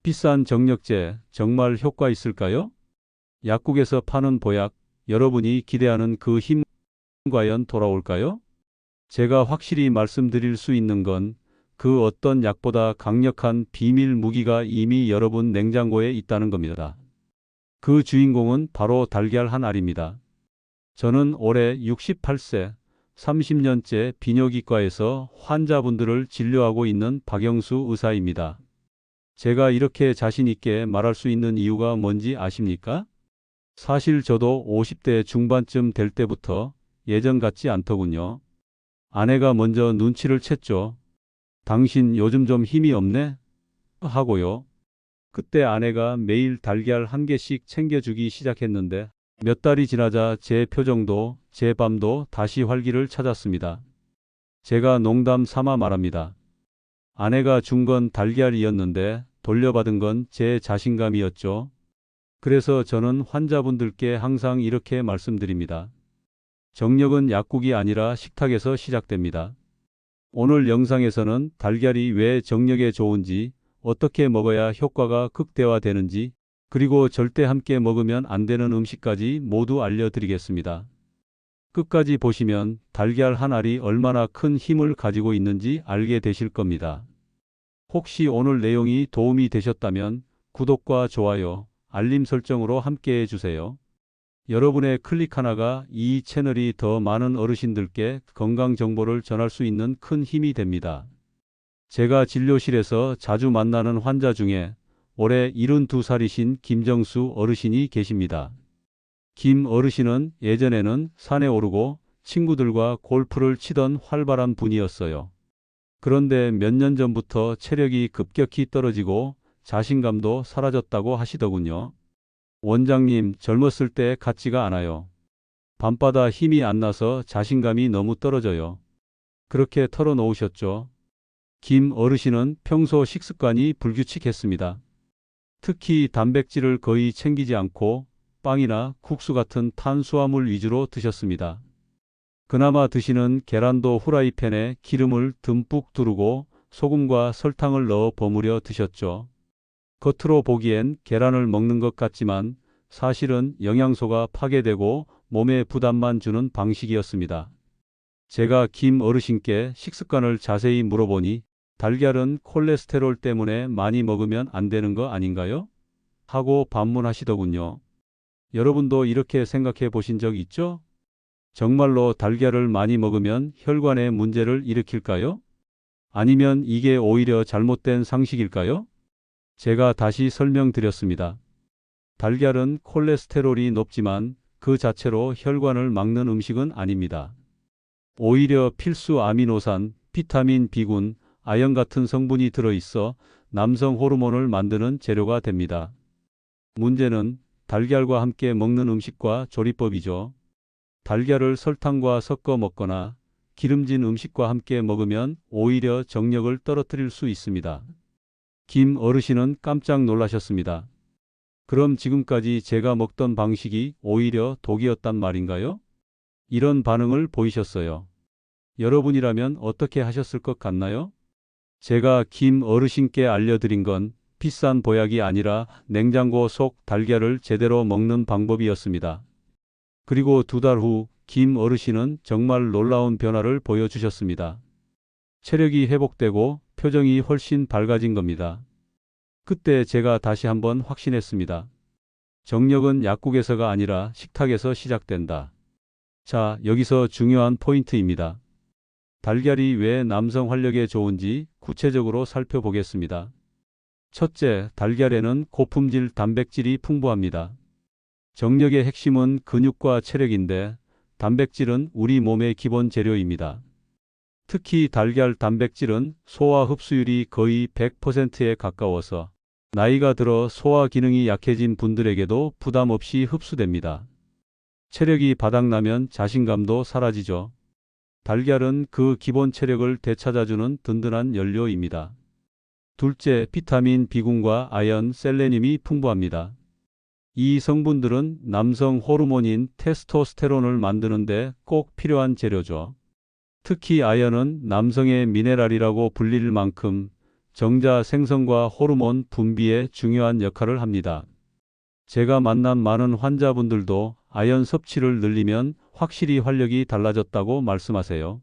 비싼 정력제 정말 효과 있을까요? 약국에서 파는 보약, 여러분이 기대하는 그 힘 과연 돌아올까요? 제가 확실히 말씀드릴 수 있는 건 그 어떤 약보다 강력한 비밀 무기가 이미 여러분 냉장고에 있다는 겁니다. 그 주인공은 바로 달걀 한 알입니다. 저는 올해 68세, 30년째 비뇨기과에서 환자분들을 진료하고 있는 박영수 의사입니다. 제가 이렇게 자신 있게 말할 수 있는 이유가 뭔지 아십니까? 사실 저도 50대 중반쯤 될 때부터 예전 같지 않더군요. 아내가 먼저 눈치를 챘죠. 당신 요즘 좀 힘이 없네? 하고요. 그때 아내가 매일 달걀 한 개씩 챙겨주기 시작했는데 몇 달이 지나자 제 표정도 제 밤도 다시 활기를 찾았습니다. 제가 농담 삼아 말합니다. 아내가 준 건 달걀이었는데 돌려받은 건 제 자신감이었죠. 그래서 저는 환자분들께 항상 이렇게 말씀드립니다. 정력은 약국이 아니라 식탁에서 시작됩니다. 오늘 영상에서는 달걀이 왜 정력에 좋은지, 어떻게 먹어야 효과가 극대화되는지, 그리고 절대 함께 먹으면 안 되는 음식까지 모두 알려드리겠습니다. 끝까지 보시면 달걀 한 알이 얼마나 큰 힘을 가지고 있는지 알게 되실 겁니다. 혹시 오늘 내용이 도움이 되셨다면 구독과 좋아요, 알림 설정으로 함께 해주세요. 여러분의 클릭 하나가 이 채널이 더 많은 어르신들께 건강 정보를 전할 수 있는 큰 힘이 됩니다. 제가 진료실에서 자주 만나는 환자 중에 올해 72살이신 김정수 어르신이 계십니다. 김 어르신은 예전에는 산에 오르고 친구들과 골프를 치던 활발한 분이었어요. 그런데 몇 년 전부터 체력이 급격히 떨어지고 자신감도 사라졌다고 하시더군요. 원장님, 젊었을 때 같지가 않아요. 밤마다 힘이 안 나서 자신감이 너무 떨어져요. 그렇게 털어놓으셨죠. 김 어르신은 평소 식습관이 불규칙했습니다. 특히 단백질을 거의 챙기지 않고 빵이나 국수 같은 탄수화물 위주로 드셨습니다. 그나마 드시는 계란도 후라이팬에 기름을 듬뿍 두르고 소금과 설탕을 넣어 버무려 드셨죠. 겉으로 보기엔 계란을 먹는 것 같지만 사실은 영양소가 파괴되고 몸에 부담만 주는 방식이었습니다. 제가 김 어르신께 식습관을 자세히 물어보니 달걀은 콜레스테롤 때문에 많이 먹으면 안 되는 거 아닌가요? 하고 반문하시더군요. 여러분도 이렇게 생각해 보신 적 있죠? 정말로 달걀을 많이 먹으면 혈관에 문제를 일으킬까요? 아니면 이게 오히려 잘못된 상식일까요? 제가 다시 설명드렸습니다. 달걀은 콜레스테롤이 높지만 그 자체로 혈관을 막는 음식은 아닙니다. 오히려 필수 아미노산, 비타민 B군, 아연 같은 성분이 들어있어 남성 호르몬을 만드는 재료가 됩니다. 문제는 달걀과 함께 먹는 음식과 조리법이죠. 달걀을 설탕과 섞어 먹거나 기름진 음식과 함께 먹으면 오히려 정력을 떨어뜨릴 수 있습니다. 김 어르신은 깜짝 놀라셨습니다. 그럼 지금까지 제가 먹던 방식이 오히려 독이었단 말인가요? 이런 반응을 보이셨어요. 여러분이라면 어떻게 하셨을 것 같나요? 제가 김 어르신께 알려드린 건 비싼 보약이 아니라 냉장고 속 달걀을 제대로 먹는 방법이었습니다. 그리고 2달 후 김 어르신은 정말 놀라운 변화를 보여주셨습니다. 체력이 회복되고 표정이 훨씬 밝아진 겁니다. 그때 제가 다시 한번 확신했습니다. 정력은 약국에서가 아니라 식탁에서 시작된다. 자, 여기서 중요한 포인트입니다. 달걀이 왜 남성 활력에 좋은지 구체적으로 살펴보겠습니다. 첫째, 달걀에는 고품질 단백질이 풍부합니다. 정력의 핵심은 근육과 체력인데 단백질은 우리 몸의 기본 재료입니다. 특히 달걀 단백질은 소화 흡수율이 거의 100%에 가까워서 나이가 들어 소화 기능이 약해진 분들에게도 부담 없이 흡수됩니다. 체력이 바닥나면 자신감도 사라지죠. 달걀은 그 기본 체력을 되찾아주는 든든한 연료입니다. 둘째, 비타민 B군과 아연, 셀레늄이 풍부합니다. 이 성분들은 남성 호르몬인 테스토스테론을 만드는데 꼭 필요한 재료죠. 특히 아연은 남성의 미네랄이라고 불릴 만큼 정자 생성과 호르몬 분비에 중요한 역할을 합니다. 제가 만난 많은 환자분들도 아연 섭취를 늘리면 확실히 활력이 달라졌다고 말씀하세요.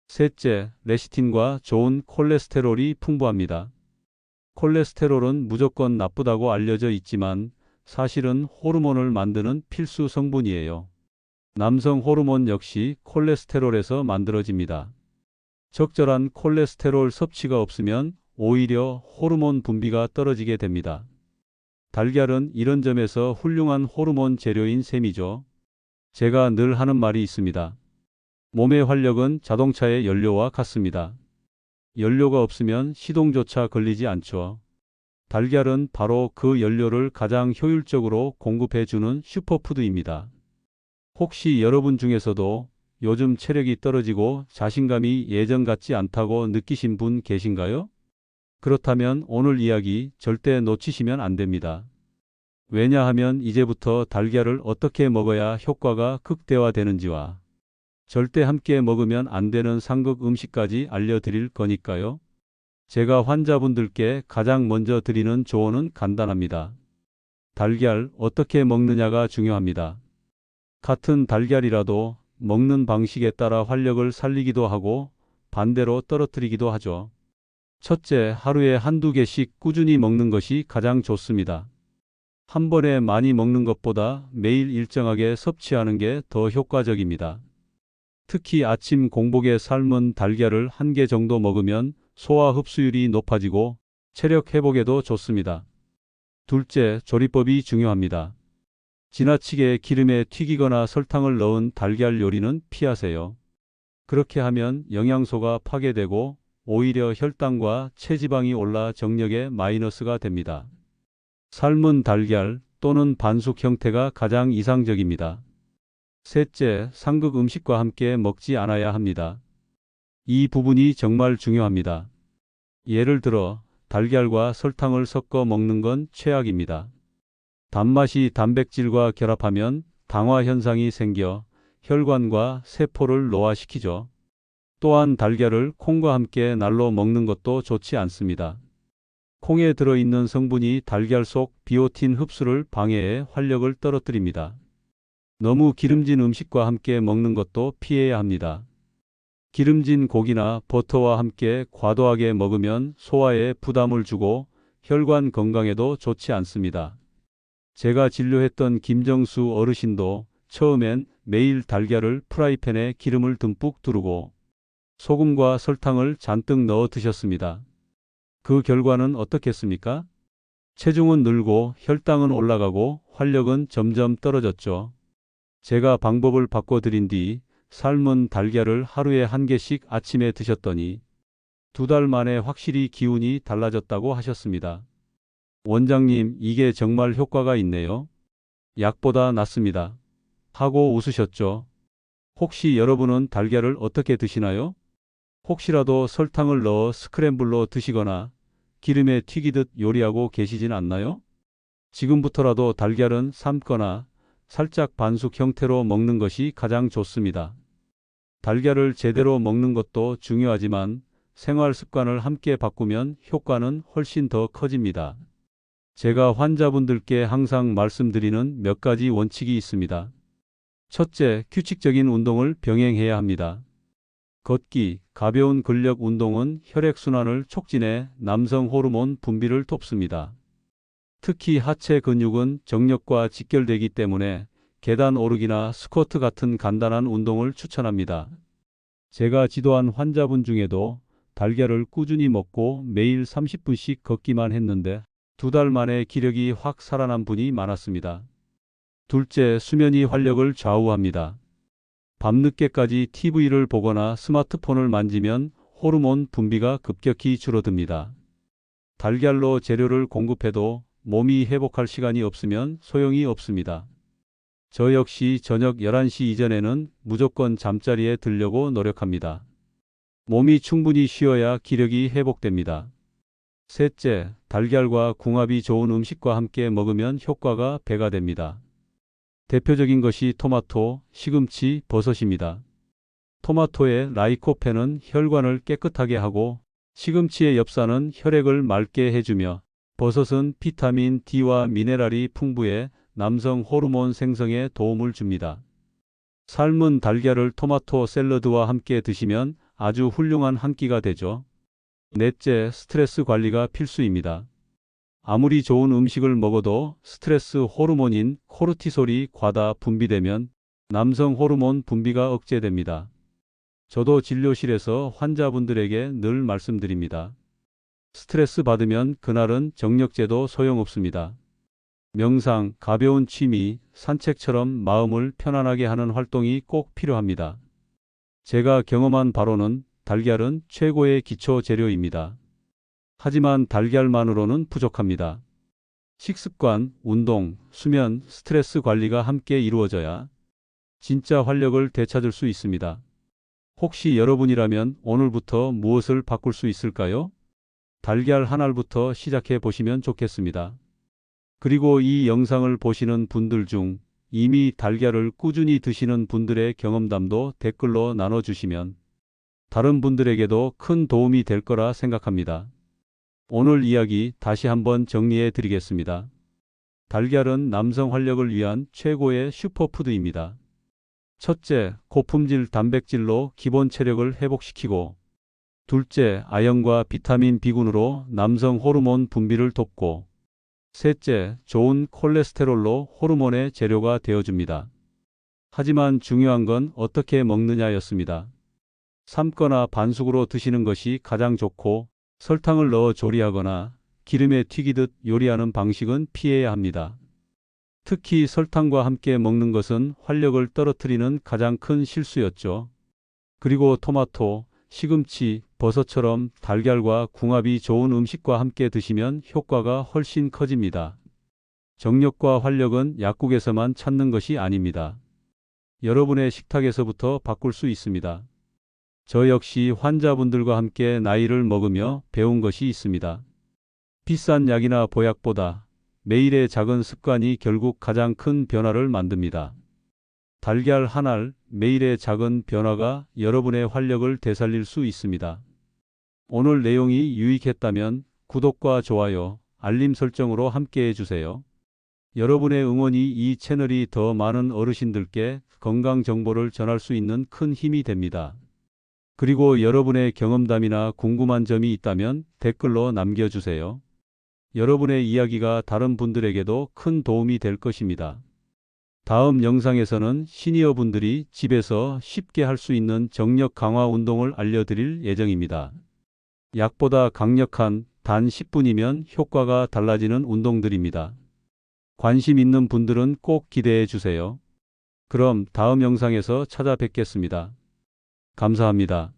셋째, 레시틴과 좋은 콜레스테롤이 풍부합니다. 콜레스테롤은 무조건 나쁘다고 알려져 있지만 사실은 호르몬을 만드는 필수 성분이에요. 남성 호르몬 역시 콜레스테롤에서 만들어집니다. 적절한 콜레스테롤 섭취가 없으면 오히려 호르몬 분비가 떨어지게 됩니다. 달걀은 이런 점에서 훌륭한 호르몬 재료인 셈이죠. 제가 늘 하는 말이 있습니다. 몸의 활력은 자동차의 연료와 같습니다. 연료가 없으면 시동조차 걸리지 않죠. 달걀은 바로 그 연료를 가장 효율적으로 공급해주는 슈퍼푸드입니다. 혹시 여러분 중에서도 요즘 체력이 떨어지고 자신감이 예전 같지 않다고 느끼신 분 계신가요? 그렇다면 오늘 이야기 절대 놓치시면 안 됩니다. 왜냐하면 이제부터 달걀을 어떻게 먹어야 효과가 극대화되는지와 절대 함께 먹으면 안 되는 상극 음식까지 알려드릴 거니까요. 제가 환자분들께 가장 먼저 드리는 조언은 간단합니다. 달걀 어떻게 먹느냐가 중요합니다. 같은 달걀이라도 먹는 방식에 따라 활력을 살리기도 하고 반대로 떨어뜨리기도 하죠. 첫째, 하루에 한두 개씩 꾸준히 먹는 것이 가장 좋습니다. 한 번에 많이 먹는 것보다 매일 일정하게 섭취하는 게 더 효과적입니다. 특히 아침 공복에 삶은 달걀을 한 개 정도 먹으면 소화 흡수율이 높아지고 체력 회복에도 좋습니다. 둘째, 조리법이 중요합니다. 지나치게 기름에 튀기거나 설탕을 넣은 달걀 요리는 피하세요. 그렇게 하면 영양소가 파괴되고 오히려 혈당과 체지방이 올라 정력에 마이너스가 됩니다. 삶은 달걀 또는 반숙 형태가 가장 이상적입니다. 셋째, 상극 음식과 함께 먹지 않아야 합니다. 이 부분이 정말 중요합니다. 예를 들어 달걀과 설탕을 섞어 먹는 건 최악입니다. 단맛이 단백질과 결합하면 당화 현상이 생겨 혈관과 세포를 노화시키죠. 또한 달걀을 콩과 함께 날로 먹는 것도 좋지 않습니다. 콩에 들어있는 성분이 달걀 속 비오틴 흡수를 방해해 활력을 떨어뜨립니다. 너무 기름진 음식과 함께 먹는 것도 피해야 합니다. 기름진 고기나 버터와 함께 과도하게 먹으면 소화에 부담을 주고 혈관 건강에도 좋지 않습니다. 제가 진료했던 김정수 어르신도 처음엔 매일 달걀을 프라이팬에 기름을 듬뿍 두르고 소금과 설탕을 잔뜩 넣어 드셨습니다. 그 결과는 어떻겠습니까? 체중은 늘고 혈당은 올라가고 활력은 점점 떨어졌죠. 제가 방법을 바꿔드린 뒤 삶은 달걀을 하루에 한 개씩 아침에 드셨더니 2달 만에 확실히 기운이 달라졌다고 하셨습니다. 원장님, 이게 정말 효과가 있네요. 약보다 낫습니다. 하고 웃으셨죠. 혹시 여러분은 달걀을 어떻게 드시나요? 혹시라도 설탕을 넣어 스크램블로 드시거나 기름에 튀기듯 요리하고 계시진 않나요? 지금부터라도 달걀은 삶거나 살짝 반숙 형태로 먹는 것이 가장 좋습니다. 달걀을 제대로 먹는 것도 중요하지만 생활 습관을 함께 바꾸면 효과는 훨씬 더 커집니다. 제가 환자분들께 항상 말씀드리는 몇 가지 원칙이 있습니다. 첫째, 규칙적인 운동을 병행해야 합니다. 걷기, 가벼운 근력 운동은 혈액순환을 촉진해 남성 호르몬 분비를 돕습니다. 특히 하체 근육은 정력과 직결되기 때문에 계단 오르기나 스쿼트 같은 간단한 운동을 추천합니다. 제가 지도한 환자분 중에도 달걀을 꾸준히 먹고 매일 30분씩 걷기만 했는데 2달 만에 기력이 확 살아난 분이 많았습니다. 둘째, 수면이 활력을 좌우합니다. 밤늦게까지 TV를 보거나 스마트폰을 만지면 호르몬 분비가 급격히 줄어듭니다. 달걀로 재료를 공급해도 몸이 회복할 시간이 없으면 소용이 없습니다. 저 역시 저녁 11시 이전에는 무조건 잠자리에 들려고 노력합니다. 몸이 충분히 쉬어야 기력이 회복됩니다. 셋째, 달걀과 궁합이 좋은 음식과 함께 먹으면 효과가 배가 됩니다. 대표적인 것이 토마토, 시금치, 버섯입니다. 토마토의 라이코펜은 혈관을 깨끗하게 하고 시금치의 엽산은 혈액을 맑게 해주며 버섯은 비타민 D와 미네랄이 풍부해 남성 호르몬 생성에 도움을 줍니다. 삶은 달걀을 토마토 샐러드와 함께 드시면 아주 훌륭한 한 끼가 되죠. 넷째, 스트레스 관리가 필수입니다. 아무리 좋은 음식을 먹어도 스트레스 호르몬인 코르티솔이 과다 분비되면 남성 호르몬 분비가 억제됩니다. 저도 진료실에서 환자분들에게 늘 말씀드립니다. 스트레스 받으면 그날은 정력제도 소용없습니다. 명상, 가벼운 취미, 산책처럼 마음을 편안하게 하는 활동이 꼭 필요합니다. 제가 경험한 바로는 달걀은 최고의 기초 재료입니다. 하지만 달걀만으로는 부족합니다. 식습관, 운동, 수면, 스트레스 관리가 함께 이루어져야 진짜 활력을 되찾을 수 있습니다. 혹시 여러분이라면 오늘부터 무엇을 바꿀 수 있을까요? 달걀 한 알부터 시작해 보시면 좋겠습니다. 그리고 이 영상을 보시는 분들 중 이미 달걀을 꾸준히 드시는 분들의 경험담도 댓글로 나눠주시면 다른 분들에게도 큰 도움이 될 거라 생각합니다. 오늘 이야기 다시 한번 정리해 드리겠습니다. 달걀은 남성 활력을 위한 최고의 슈퍼푸드입니다. 첫째, 고품질 단백질로 기본 체력을 회복시키고, 둘째, 아연과 비타민 B군으로 남성 호르몬 분비를 돕고, 셋째, 좋은 콜레스테롤로 호르몬의 재료가 되어줍니다. 하지만 중요한 건 어떻게 먹느냐였습니다. 삶거나 반숙으로 드시는 것이 가장 좋고, 설탕을 넣어 조리하거나 기름에 튀기듯 요리하는 방식은 피해야 합니다. 특히 설탕과 함께 먹는 것은 활력을 떨어뜨리는 가장 큰 실수였죠. 그리고 토마토, 시금치, 버섯처럼 달걀과 궁합이 좋은 음식과 함께 드시면 효과가 훨씬 커집니다. 정력과 활력은 약국에서만 찾는 것이 아닙니다. 여러분의 식탁에서부터 바꿀 수 있습니다. 저 역시 환자분들과 함께 나이를 먹으며 배운 것이 있습니다. 비싼 약이나 보약보다 매일의 작은 습관이 결국 가장 큰 변화를 만듭니다. 달걀 한 알, 매일의 작은 변화가 여러분의 활력을 되살릴 수 있습니다. 오늘 내용이 유익했다면 구독과 좋아요, 알림 설정으로 함께 해주세요. 여러분의 응원이 이 채널이 더 많은 어르신들께 건강 정보를 전할 수 있는 큰 힘이 됩니다. 그리고 여러분의 경험담이나 궁금한 점이 있다면 댓글로 남겨주세요. 여러분의 이야기가 다른 분들에게도 큰 도움이 될 것입니다. 다음 영상에서는 시니어분들이 집에서 쉽게 할 수 있는 정력 강화 운동을 알려드릴 예정입니다. 약보다 강력한 단 10분이면 효과가 달라지는 운동들입니다. 관심 있는 분들은 꼭 기대해 주세요. 그럼 다음 영상에서 찾아뵙겠습니다. 감사합니다.